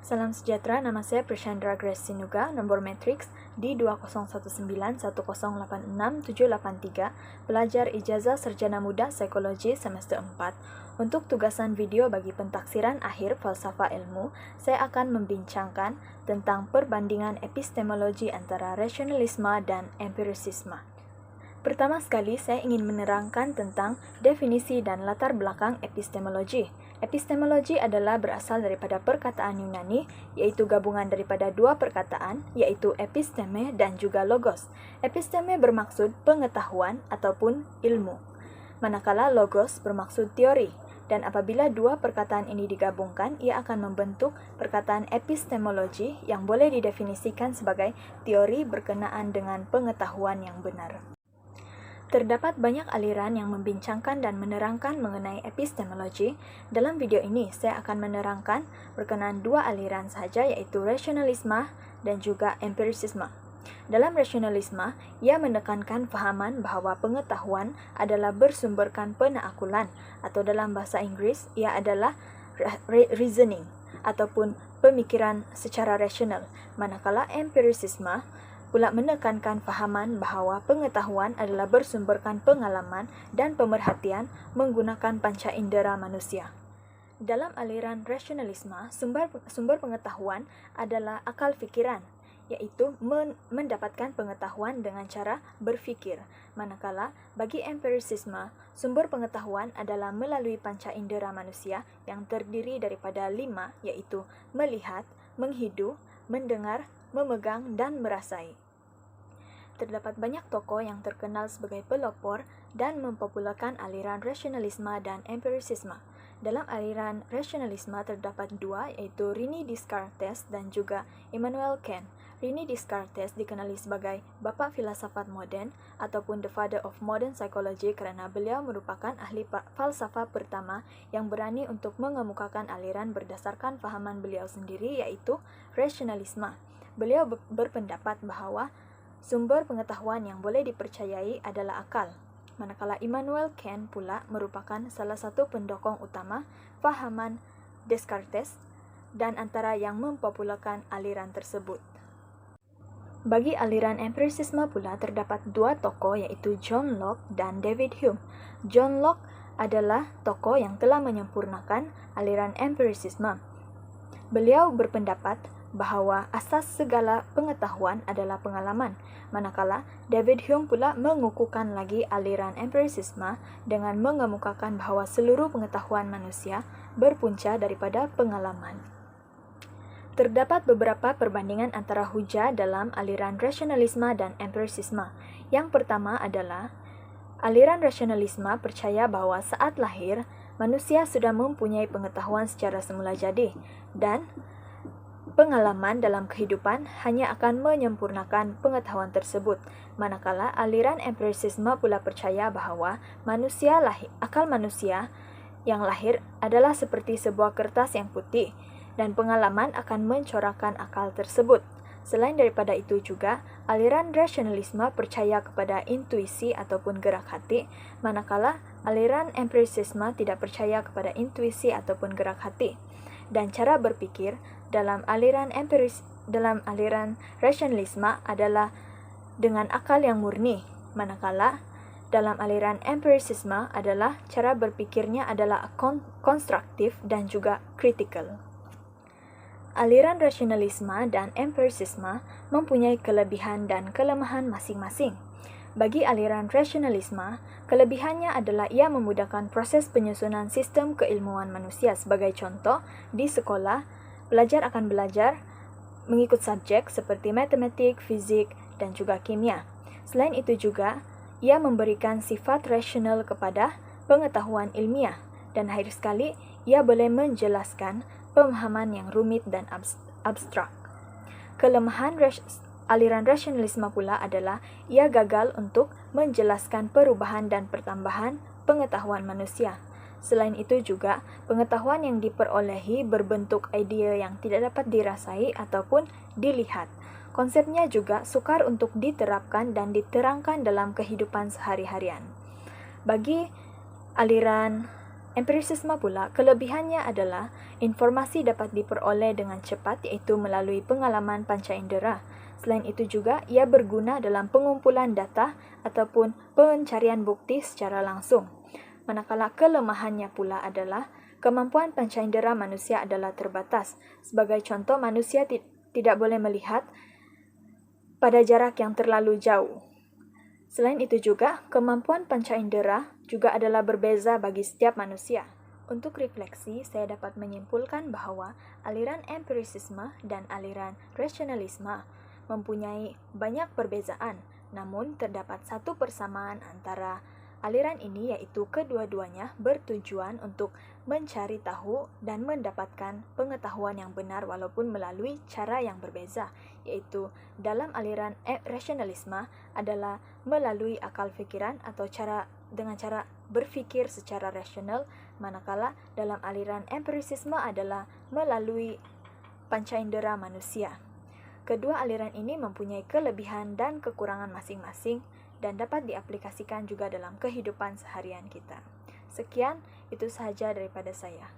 Salam sejahtera, nama saya Prashandra Grace Sinuga, nomor matriks D201919086783783, pelajar ijazah sarjana muda psikologi semester 4. Untuk tugasan video bagi pentaksiran akhir falsafah ilmu, saya akan membincangkan tentang perbandingan epistemologi antara rasionalisme dan empirisisme. Pertama sekali, saya ingin menerangkan tentang definisi dan latar belakang epistemologi. Epistemologi adalah berasal daripada perkataan Yunani, yaitu gabungan daripada dua perkataan, yaitu episteme dan juga logos. Episteme bermaksud pengetahuan ataupun ilmu, manakala logos bermaksud teori. Dan apabila dua perkataan ini digabungkan, ia akan membentuk perkataan epistemologi yang boleh didefinisikan sebagai teori berkenaan dengan pengetahuan yang benar. Terdapat banyak aliran yang membincangkan dan menerangkan mengenai epistemologi. Dalam video ini, saya akan menerangkan berkenaan dua aliran sahaja, yaitu rasionalisme dan juga empirisisme. Dalam rasionalisme, ia menekankan fahaman bahawa pengetahuan adalah bersumberkan penaakulan, atau dalam bahasa Inggeris, ia adalah reasoning, ataupun pemikiran secara rasional. Manakala empirisisme pula menekankan fahaman bahawa pengetahuan adalah bersumberkan pengalaman dan pemerhatian menggunakan panca indera manusia. Dalam aliran rasionalisme, sumber pengetahuan adalah akal fikiran, iaitu mendapatkan pengetahuan dengan cara berfikir. Manakala bagi empirisisme, sumber pengetahuan adalah melalui panca indera manusia yang terdiri daripada 5, iaitu melihat, menghidu, mendengar, memegang, dan merasai. Terdapat banyak tokoh yang terkenal sebagai pelopor dan mempopularkan aliran rasionalisme dan empirisisme. Dalam aliran rasionalisme terdapat dua, yaitu René Descartes dan juga Immanuel Kant. René Descartes dikenali sebagai bapa filsafat moden ataupun the father of modern psychology kerana beliau merupakan ahli falsafah pertama yang berani untuk mengemukakan aliran berdasarkan fahaman beliau sendiri, iaitu rasionalisme. Beliau berpendapat bahawa sumber pengetahuan yang boleh dipercayai adalah akal. Manakala Immanuel Kant pula merupakan salah satu pendokong utama fahaman Descartes dan antara yang mempopularkan aliran tersebut. Bagi aliran empirisisme pula terdapat dua tokoh, iaitu John Locke dan David Hume. John Locke adalah tokoh yang telah menyempurnakan aliran empirisisme. Beliau berpendapat bahawa asas segala pengetahuan adalah pengalaman, manakala David Hume pula mengukuhkan lagi aliran empirisisme dengan mengemukakan bahawa seluruh pengetahuan manusia berpunca daripada pengalaman. Terdapat beberapa perbandingan antara hujah dalam aliran rasionalisme dan empirisisme. Yang pertama adalah aliran rasionalisme percaya bahawa saat lahir, manusia sudah mempunyai pengetahuan secara semula jadi, dan pengalaman dalam kehidupan hanya akan menyempurnakan pengetahuan tersebut. Manakala aliran empirisisme pula percaya bahawa akal manusia yang lahir adalah seperti sebuah kertas yang putih dan pengalaman akan mencorakkan akal tersebut. Selain daripada itu juga, aliran rasionalisme percaya kepada intuisi ataupun gerak hati, manakala aliran empirisisme tidak percaya kepada intuisi ataupun gerak hati. Dan cara berfikir dalam aliran rasionalisme adalah dengan akal yang murni, manakala dalam aliran empirisisme adalah cara berfikirnya adalah konstruktif dan juga kritikal. Aliran rasionalisme dan empirisisme mempunyai kelebihan dan kelemahan masing-masing. Bagi aliran rasionalisme, kelebihannya adalah ia memudahkan proses penyusunan sistem keilmuan manusia. Sebagai contoh, di sekolah, pelajar akan belajar mengikut subjek seperti matematik, fizik, dan juga kimia. Selain itu juga, ia memberikan sifat rasional kepada pengetahuan ilmiah, dan akhir sekali, ia boleh menjelaskan pemahaman yang rumit dan abstrak. Kelemahan aliran rasionalisme pula adalah ia gagal untuk menjelaskan perubahan dan pertambahan pengetahuan manusia. Selain itu juga, pengetahuan yang diperolehi berbentuk idea yang tidak dapat dirasai ataupun dilihat. Konsepnya juga sukar untuk diterapkan dan diterangkan dalam kehidupan sehari-harian. Bagi aliran Empirisisme pula, kelebihannya adalah informasi dapat diperoleh dengan cepat iaitu melalui pengalaman panca indera. Selain itu juga, ia berguna dalam pengumpulan data ataupun pencarian bukti secara langsung. Manakala kelemahannya pula adalah kemampuan panca indera manusia adalah terbatas. Sebagai contoh, manusia tidak boleh melihat pada jarak yang terlalu jauh. Selain itu juga, kemampuan panca indera juga adalah berbeza bagi setiap manusia. Untuk refleksi, saya dapat menyimpulkan bahwa aliran empirisisme dan aliran rasionalisme mempunyai banyak perbezaan, namun terdapat satu persamaan antara aliran ini, yaitu kedua-duanya bertujuan untuk mencari tahu dan mendapatkan pengetahuan yang benar walaupun melalui cara yang berbeza, yaitu dalam aliran rasionalisme adalah melalui akal fikiran atau dengan cara berfikir secara rasional, manakala dalam aliran empirisisme adalah melalui panca indera manusia. Kedua aliran ini mempunyai kelebihan dan kekurangan masing-masing dan dapat diaplikasikan juga dalam kehidupan seharian kita. Sekian, itu sahaja daripada saya.